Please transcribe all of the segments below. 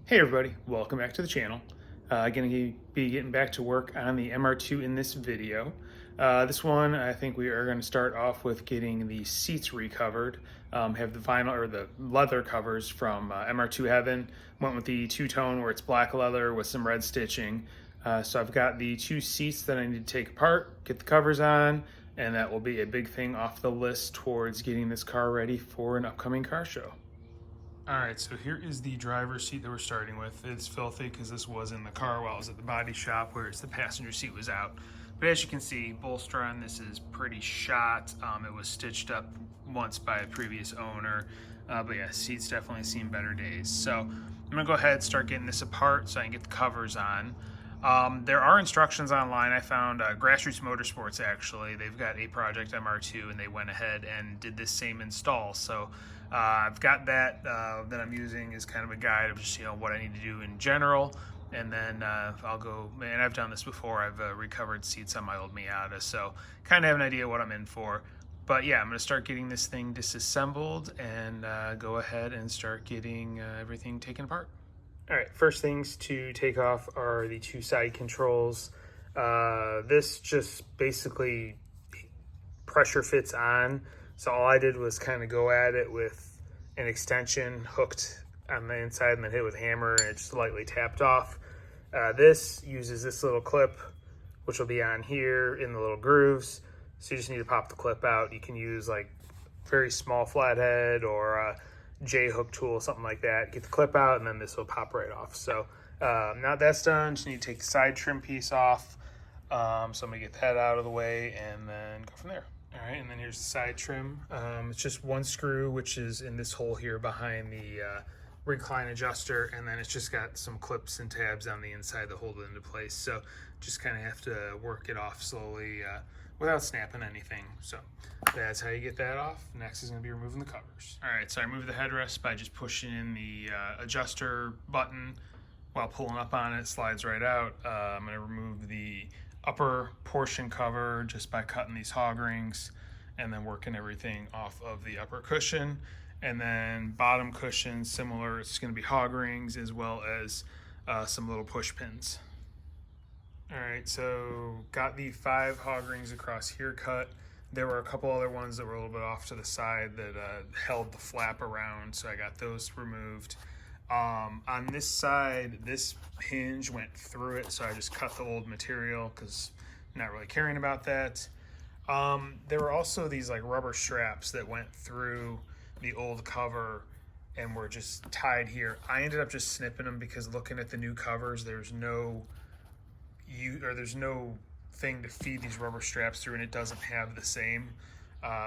Hey everybody, welcome back to the channel. Going to be getting back to work on the MR2 in this video. This one, I think we are going to start off with getting the seats recovered. Have the vinyl or the leather covers from MR2 Heaven. Went with the two-tone where it's black leather with some red stitching. So I've got the two seats that I need to take apart, get the covers on, and that will be a big thing off the list towards getting this car ready for an upcoming car show. All right, so here is the driver's seat that we're starting with. It's filthy because this was in the car while I was at the body shop, whereas the passenger seat was out. But as you can see, bolster on this is pretty shot. It was stitched up once by a previous owner. But yeah, seats definitely seen better days. So I'm gonna go ahead and start getting this apart so I can get the covers on. There are instructions online. I found Grassroots Motorsports, actually. They've got a Project MR2 and they went ahead and did this same install. So I've got that that I'm using as kind of a guide of just what I need to do in general. And then I'll go, and I've done this before. I've recovered seats on my old Miata, so kind of have an idea what I'm in for. But yeah, I'm going to start getting this thing disassembled and go ahead and start getting everything taken apart. All right, first things to take off are the two side controls. This just basically pressure fits on. So all I did was kind of go at it with an extension hooked on the inside and then hit with a hammer, and it just lightly tapped off. This uses this little clip, which will be on here in the little grooves. So you just need to pop the clip out. You can use like very small flathead or a J-hook tool, something like that. Get the clip out and then this will pop right off. So now that's done, just need to take the side trim piece off. So I'm gonna get that out of the way and then go from there. All right, and then here's the side trim. It's just one screw, which is in this hole here behind the recline adjuster, and then it's just got some clips and tabs on the inside that hold it into place. So just kind of have to work it off slowly without snapping anything. So that's how you get that off. Next is gonna be removing the covers. All right, so I removed the headrest by just pushing in the adjuster button while pulling up on it. Slides right out. I'm gonna remove the upper portion cover just by cutting these hog rings and then working everything off of the upper cushion. And then bottom cushion, similar, it's gonna be hog rings as well as some little push pins. All right, so got the 5 hog rings across here cut. There were a couple other ones that were a little bit off to the side that held the flap around, so I got those removed. On this side, this hinge went through it, so I just cut the old material because I'm not really caring about that. There were also these like rubber straps that went through the old cover and were just tied here. I ended up just snipping them because looking at the new covers, there's no thing to feed these rubber straps through, and it doesn't have the same.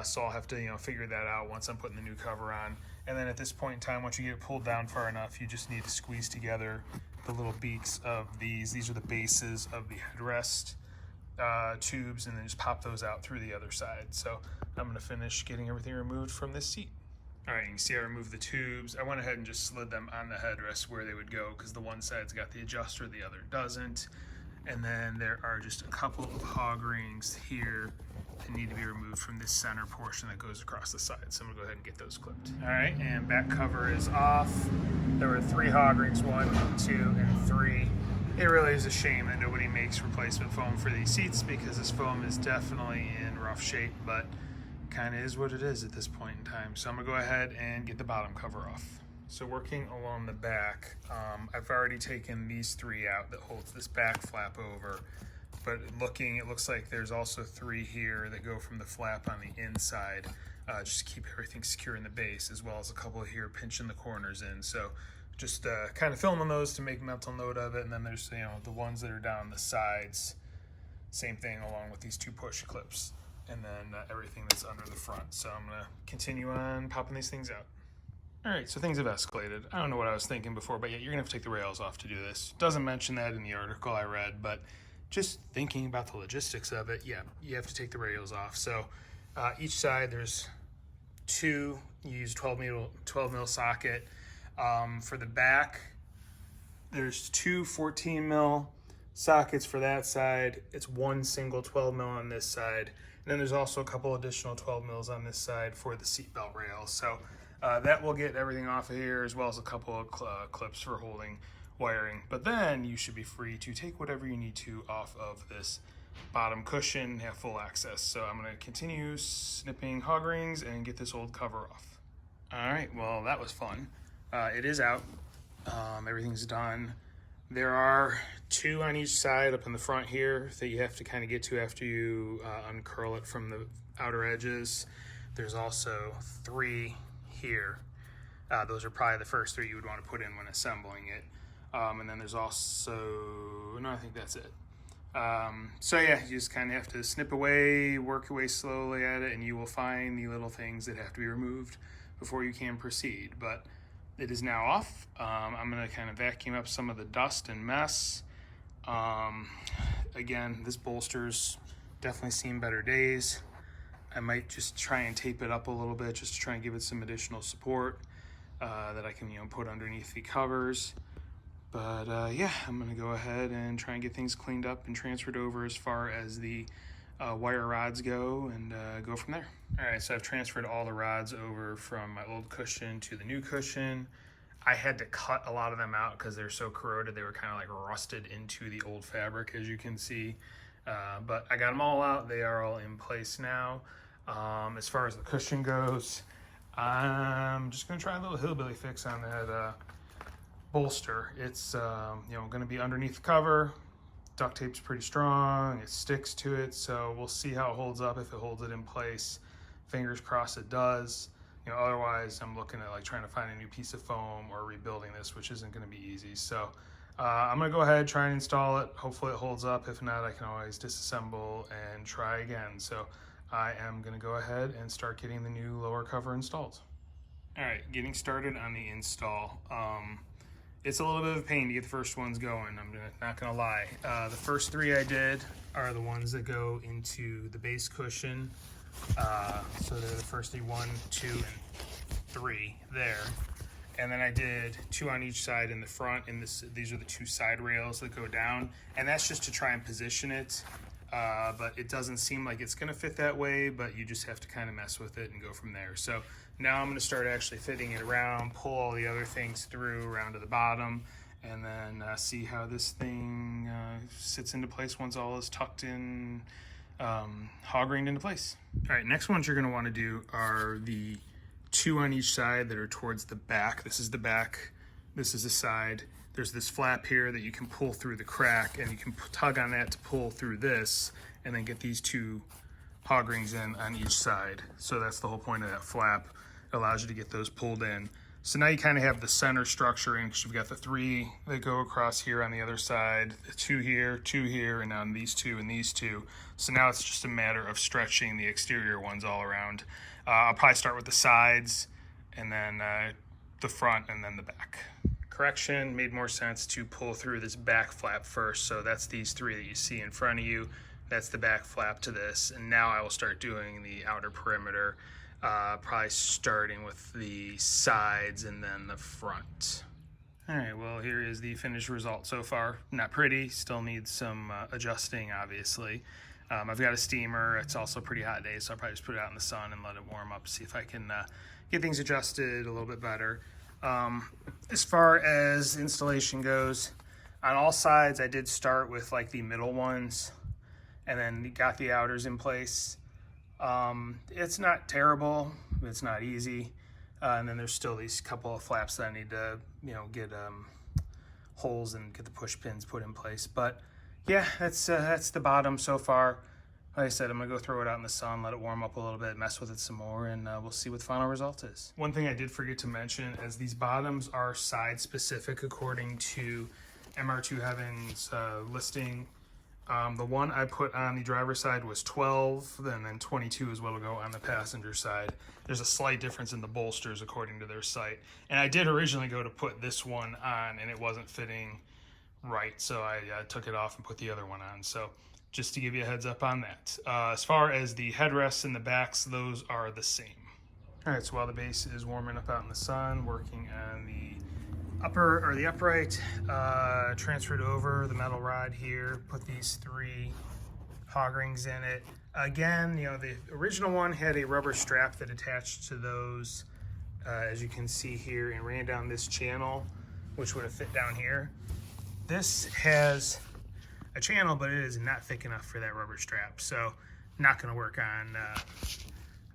So I'll have to figure that out once I'm putting the new cover on. And then at this point in time, once you get it pulled down far enough, you just need to squeeze together the little beaks of these. These are the bases of the headrest tubes, and then just pop those out through the other side. So I'm gonna finish getting everything removed from this seat. All right, you can see I removed the tubes. I went ahead and just slid them on the headrest where they would go because the one side's got the adjuster, the other doesn't. And then there are just a couple of hog rings here that need to be removed from this center portion that goes across the side. So I'm gonna go ahead and get those clipped. All right, and back cover is off. There were 3 hog rings, 1, 2, and 3. It really is a shame that nobody makes replacement foam for these seats because this foam is definitely in rough shape, but kind of is what it is at this point in time. So I'm gonna go ahead and get the bottom cover off. So working along the back, I've already taken these 3 out that holds this back flap over, but looking, it looks like there's also 3 here that go from the flap on the inside, just to keep everything secure in the base, as well as a couple here pinching the corners in. So just kind of filming those to make mental note of it. And then there's the ones that are down the sides, same thing along with these 2 push clips, and then everything that's under the front. So I'm gonna continue on popping these things out. All right, so things have escalated. I don't know what I was thinking before, but yeah, you're gonna have to take the rails off to do this. Doesn't mention that in the article I read, but just thinking about the logistics of it, yeah, you have to take the rails off. So each side there's 2, you use 12 mil socket. For the back, there's 2 14 mil sockets for that side. It's 1 single 12 mil on this side. And then there's also a couple additional 12 mils on this side for the seatbelt rails. So That will get everything off of here, as well as a couple of clips for holding wiring. But then you should be free to take whatever you need to off of this bottom cushion, have full access. So I'm going to continue snipping hog rings and get this old cover off. All right, well, that was fun. It is out. Everything's done. There are 2 on each side up in the front here that you have to kind of get to after you uncurl it from the outer edges. There's also 3 here. Those are probably the first 3 you would want to put in when assembling it. And then there's also, no, I think that's it. So yeah, you just kind of have to snip away, work your way slowly at it, and you will find the little things that have to be removed before you can proceed. But it is now off. I'm going to kind of vacuum up some of the dust and mess. Again, this bolster's definitely seen better days. I might just try and tape it up a little bit just to try and give it some additional support that I can, put underneath the covers. But yeah, I'm going to go ahead and try and get things cleaned up and transferred over as far as the wire rods go, and go from there. All right, so I've transferred all the rods over from my old cushion to the new cushion. I had to cut a lot of them out because they're so corroded. They were kind of like rusted into the old fabric, as you can see. But I got them all out. They are all in place now. As far as the cushion goes, I'm just going to try a little hillbilly fix on that bolster. It's going to be underneath the cover. Duct tape's pretty strong, it sticks to it, so we'll see how it holds up, if it holds it in place. Fingers crossed it does. Otherwise I'm looking at trying to find a new piece of foam or rebuilding this, which isn't going to be easy. So I'm going to go ahead, try and install it. Hopefully it holds up. If not, I can always disassemble and try again. So I am going to go ahead and start getting the new lower cover installed. All right, getting started on the install. It's a little bit of a pain to get the first ones going, I'm not gonna lie. The first 3 I did are the ones that go into the base cushion. So they're the first 1, 2, and 3 there. And then I did 2 on each side in the front, and these are the 2 side rails that go down. And that's just to try and position it. But it doesn't seem like it's gonna fit that way, but you just have to kind of mess with it and go from there. So now I'm gonna start actually fitting it around, pull all the other things through around to the bottom, and then see how this thing sits into place once all is tucked in, hog-ringed into place. All right, next ones you're gonna wanna do are the 2 on each side that are towards the back. This is the back, this is the side. There's this flap here that you can pull through the crack, and you can tug on that to pull through this, and then get these 2 hog rings in on each side. So that's the whole point of that flap. It allows you to get those pulled in. So now you kind of have the center structure in, because you've got the 3 that go across here on the other side, the 2 here, and on these 2 and these 2. So now it's just a matter of stretching the exterior ones all around. I'll probably start with the sides, and then the front, and then the back. Correction, made more sense to pull through this back flap first. So that's these 3 that you see in front of you. That's the back flap to this. And now I will start doing the outer perimeter, probably starting with the sides and then the front. All right, well, here is the finished result so far. Not pretty, still needs some adjusting, obviously. I've got a steamer. It's also a pretty hot day, so I'll probably just put it out in the sun and let it warm up, see if I can get things adjusted a little bit better. As far as installation goes, on all sides I did start with the middle ones, and then got the outers in place. It's not terrible, it's not easy, and then there's still these couple of flaps that I need to get holes and get the push pins put in place. But yeah, that's the bottom so far. Like I said, I'm gonna go throw it out in the sun, let it warm up a little bit, mess with it some more, and we'll see what the final result is. One thing I did forget to mention is these bottoms are side specific according to MR2 Heaven's listing. The one I put on the driver's side was 12, and then 22 is what will go on the passenger side. There's a slight difference in the bolsters according to their site. And I did originally go to put this one on, and it wasn't fitting right, so I took it off and put the other one on. So just to give you a heads up on that. As far as the headrests and the backs, those are the same. All right, so while the base is warming up out in the sun, working on the upright, transferred over the metal rod here, put these 3 hog rings in it. Again, the original one had a rubber strap that attached to those as you can see here, and ran down this channel, which would have fit down here. This has a channel, but it is not thick enough for that rubber strap, so not going to work on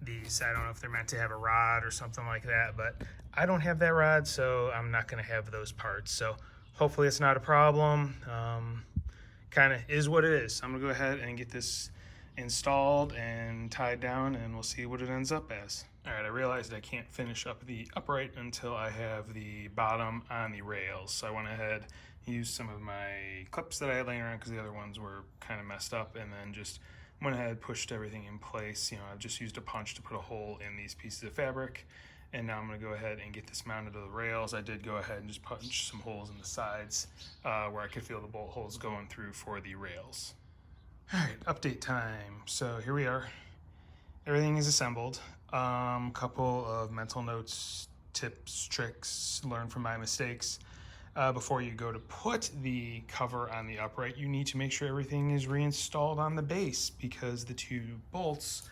these. I don't know if they're meant to have a rod or something like that, but I don't have that rod, so I'm not going to have those parts. So hopefully it's not a problem. Kind of is what it is. I'm going to go ahead and get this installed and tied down, and we'll see what it ends up as. All right, I realized I can't finish up the upright until I have the bottom on the rails. So I went ahead and used some of my clips that I had laying around because the other ones were kind of messed up, and then just went ahead, pushed everything in place. You know, I've just used a punch to put a hole in these pieces of fabric, and now I'm going to go ahead and get this mounted to the rails. I did go ahead and just punch some holes in the sides where I could feel the bolt holes going through for the rails. All right, update time. So here we are. Everything is assembled. Couple of mental notes, tips, tricks, learn from my mistakes. Before you go to put the cover on the upright, you need to make sure everything is reinstalled on the base, because the two bolts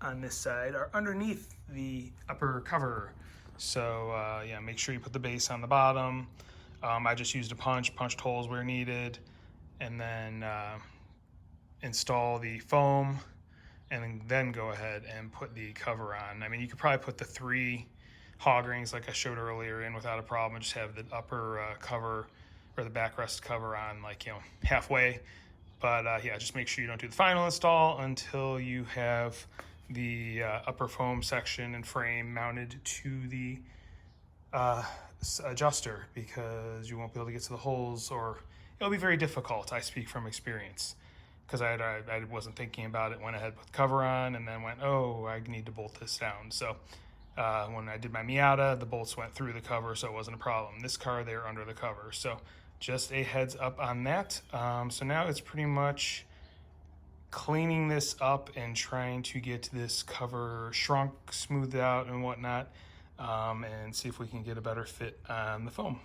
on this side are underneath the upper cover. So yeah, make sure you put the base on the bottom. I just used a punch, punched holes where needed, and then install the foam, and then go ahead and put the cover on. I mean, you could probably put the 3 hog rings like I showed earlier in without a problem, and just have the upper cover or the backrest cover on, like, you know, halfway. But yeah, just make sure you don't do the final install until you have the upper foam section and frame mounted to the adjuster, because you won't be able to get to the holes, or it'll be very difficult. I speak from experience, because I wasn't thinking about it, went ahead, put the cover on, and then went, oh, I need to bolt this down. So when I did my Miata, the bolts went through the cover, so it wasn't a problem. This car, they're under the cover. So just a heads up on that. So now it's pretty much cleaning this up and trying to get this cover shrunk, smoothed out and whatnot, and see if we can get a better fit on the foam.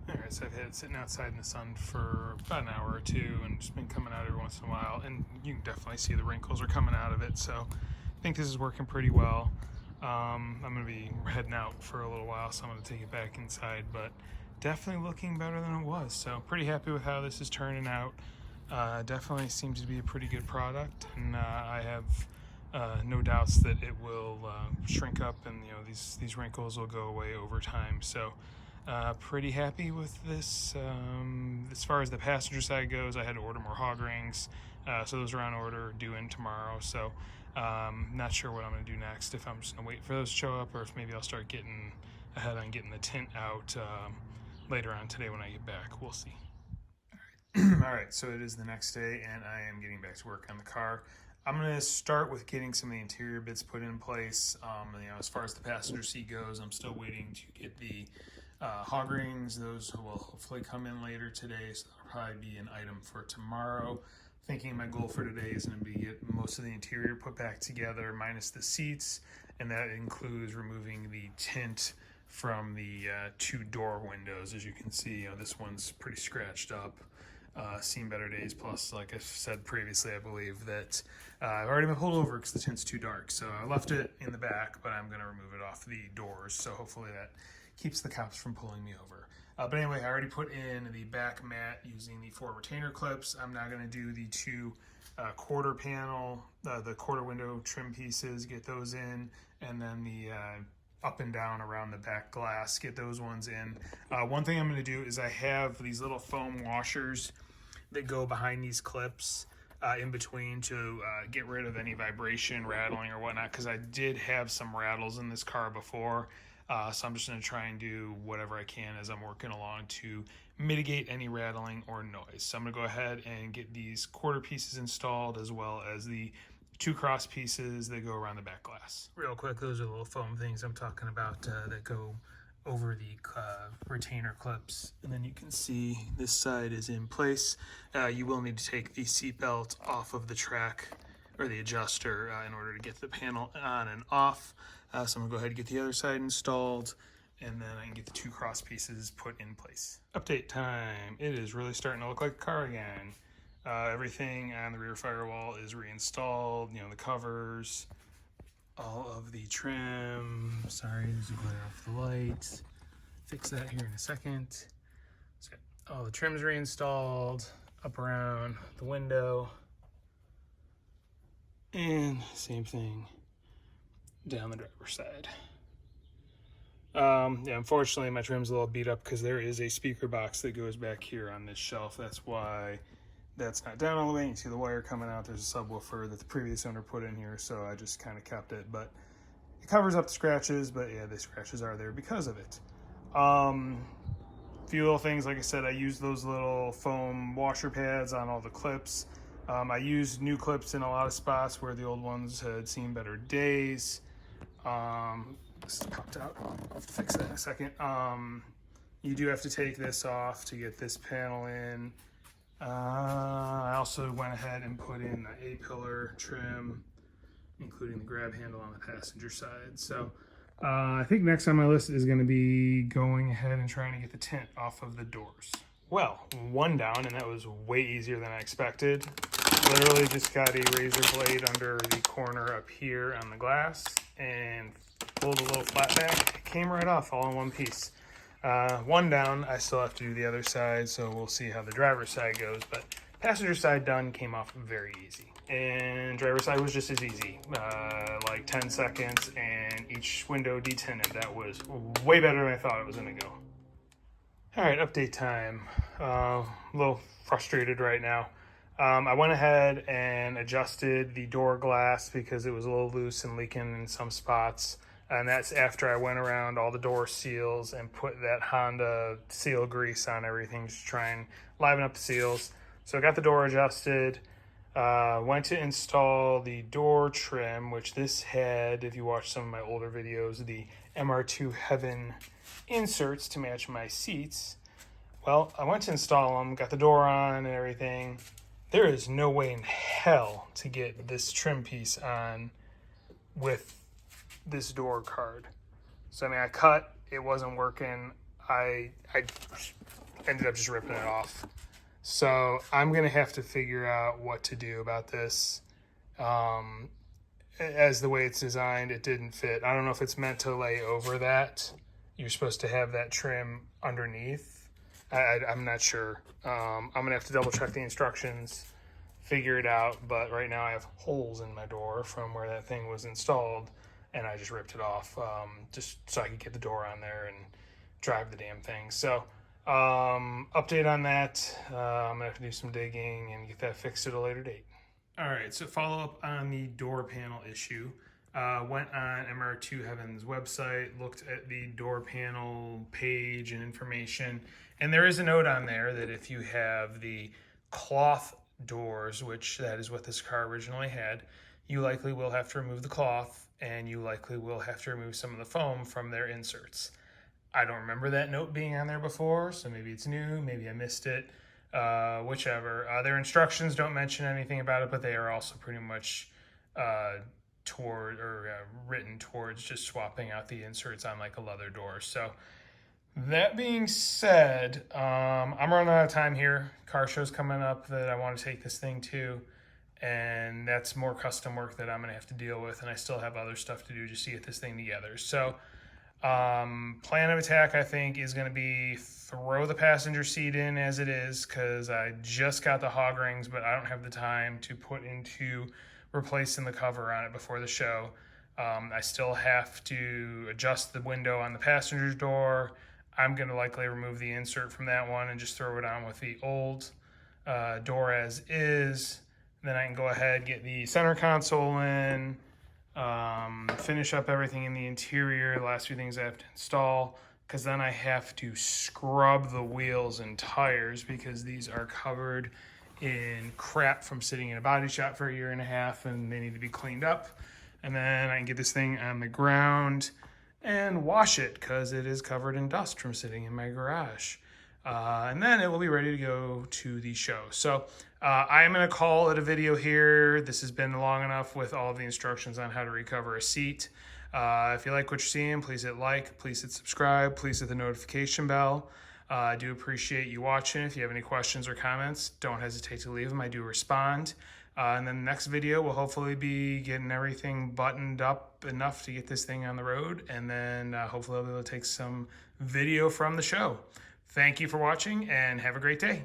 All right, so I've had it sitting outside in the sun for about an hour or two, and just been coming out every once in a while, and you can definitely see the wrinkles are coming out of it. So I think this is working pretty well. I'm gonna be heading out for a little while, so I'm gonna take it back inside, but definitely looking better than it was. So pretty happy with how this is turning out. Definitely seems to be a pretty good product, and I have no doubts that it will shrink up, and you know, these wrinkles will go away over time. So pretty happy with this. As far as the passenger side goes, I had to order more hog rings, so those are on order, due in tomorrow. So not sure what I'm going to do next, if I'm just going to wait for those to show up, or if maybe I'll start getting ahead on getting the tint out later on today when I get back. We'll see. All right, so it is the next day, and I am getting back to work on the car. I'm going to start with getting some of the interior bits put in place. You know, as far as the passenger seat goes, I'm still waiting to get the hog rings. Those will hopefully come in later today, so that'll probably be an item for tomorrow. Thinking my goal for today is going to be get most of the interior put back together, minus the seats, and that includes removing the tint from the 2 door windows. As you can see, you know, this one's pretty scratched up. Seen better days. Plus, like I said previously, I believe that I've already been pulled over because the tint's too dark. So I left it in the back, but I'm going to remove it off the doors. So hopefully that keeps the cops from pulling me over. But anyway, I already put in the back mat using the 4 retainer clips. I'm now going to do the 2 quarter panel, the quarter window trim pieces, get those in, and then the up and down around the back glass, get those ones in. One thing I'm going to do is I have these little foam washers that go behind these clips in between to get rid of any vibration, rattling, or whatnot, because I did have some rattles in this car before. So I'm just going to try and do whatever I can as I'm working along to mitigate any rattling or noise. So I'm going to go ahead and get these quarter pieces installed, as well as the 2 cross pieces that go around the back glass. Real quick, those are the little foam things I'm talking about that go over the retainer clips. And then you can see this side is in place. You will need to take the seat belt off of the track, or the adjuster, in order to get the panel on and off. So I'm gonna go ahead and get the other side installed, and then I can get the 2 cross pieces put in place. Update time. It is really starting to look like a car again. Everything on the rear firewall is reinstalled. You know, the covers, all of the trim. Sorry, there's a glare off the lights. Fix that here in a second. So all the trims reinstalled up around the window. And same thing down the driver's side. Yeah, unfortunately my trim's a little beat up because there is a speaker box that goes back here on this shelf. That's why that's not down all the way. You can see the wire coming out. There's a subwoofer that the previous owner put in here, so I just kind of kept it. But it covers up the scratches, but yeah, the scratches are there because of it. Few little things, like I said, I used those little foam washer pads on all the clips. I used new clips in a lot of spots where the old ones had seen better days. This popped out. I'll have to fix that in a second. You do have to take this off to get this panel in. I also went ahead and put in the A-pillar trim, including the grab handle on the passenger side. So I think next on my list is going to be going ahead and trying to get the tint off of the doors. Well, one down, and that was way easier than I expected. Literally just got a razor blade under the corner up here on the glass and pulled a little flat back. It came right off all in one piece. One down, I still have to do the other side, so we'll see how the driver's side goes. But passenger side done, came off very easy. And driver's side was just as easy, like 10 seconds, and each window detinted. That was way better than I thought it was gonna go. All right, update time. A little frustrated right now. I went ahead and adjusted the door glass because it was a little loose and leaking in some spots. And that's after I went around all the door seals and put that Honda seal grease on everything to try and liven up the seals. So I got the door adjusted. Went to install the door trim, which this had, if you watch some of my older videos, the MR2 Heaven inserts to match my seats. Well, I went to install them, got the door on and everything. There is no way in hell to get this trim piece on with this door card. So I mean, I cut, it wasn't working. I ended up just ripping it off. So I'm gonna have to figure out what to do about this. As the way it's designed, it didn't fit. I don't know if it's meant to lay over that. You're supposed to have that trim underneath. I'm not sure. I'm gonna have to double check the instructions, figure it out. But right now I have holes in my door from where that thing was installed, and I just ripped it off just so I could get the door on there and drive the damn thing. So update on that. I'm gonna have to do some digging and get that fixed at a later date. All right, so follow up on the door panel issue. Went on MR2 Heaven's website, looked at the door panel page and information, and there is a note on there that if you have the cloth doors, which that is what this car originally had, you likely will have to remove the cloth, and you likely will have to remove some of the foam from their inserts. I don't remember that note being on there before, so maybe it's new, maybe I missed it, whichever. Their instructions don't mention anything about it, but they are also pretty much written towards just swapping out the inserts on like a leather door. So that being said, I'm running out of time here. Car show's coming up that I want to take this thing to, and that's more custom work that I'm gonna have to deal with, and I still have other stuff to do just to get this thing together. So plan of attack, I think, is going to be throw the passenger seat in as it is, because I just got the hog rings, but I don't have the time to put into replacing the cover on it before the show. I still have to adjust the window on the passenger door. I'm going to likely remove the insert from that one and just throw it on with the old door as is. Then I can go ahead, get the center console in, finish up everything in the interior, the last few things I have to install, because then I have to scrub the wheels and tires because these are covered in crap from sitting in a body shop for 1.5 years, and they need to be cleaned up. And then I can get this thing on the ground and wash it because it is covered in dust from sitting in my garage. And then it will be ready to go to the show. So I am going to call it a video here. This has been long enough with all of the instructions on how to recover a seat. If you like what you're seeing, please hit like, please hit subscribe, please hit the notification bell. I do appreciate you watching. If you have any questions or comments, don't hesitate to leave them. I do respond. And then the next video will hopefully be getting everything buttoned up enough to get this thing on the road. And then hopefully I'll be able to take some video from the show. Thank you for watching and have a great day.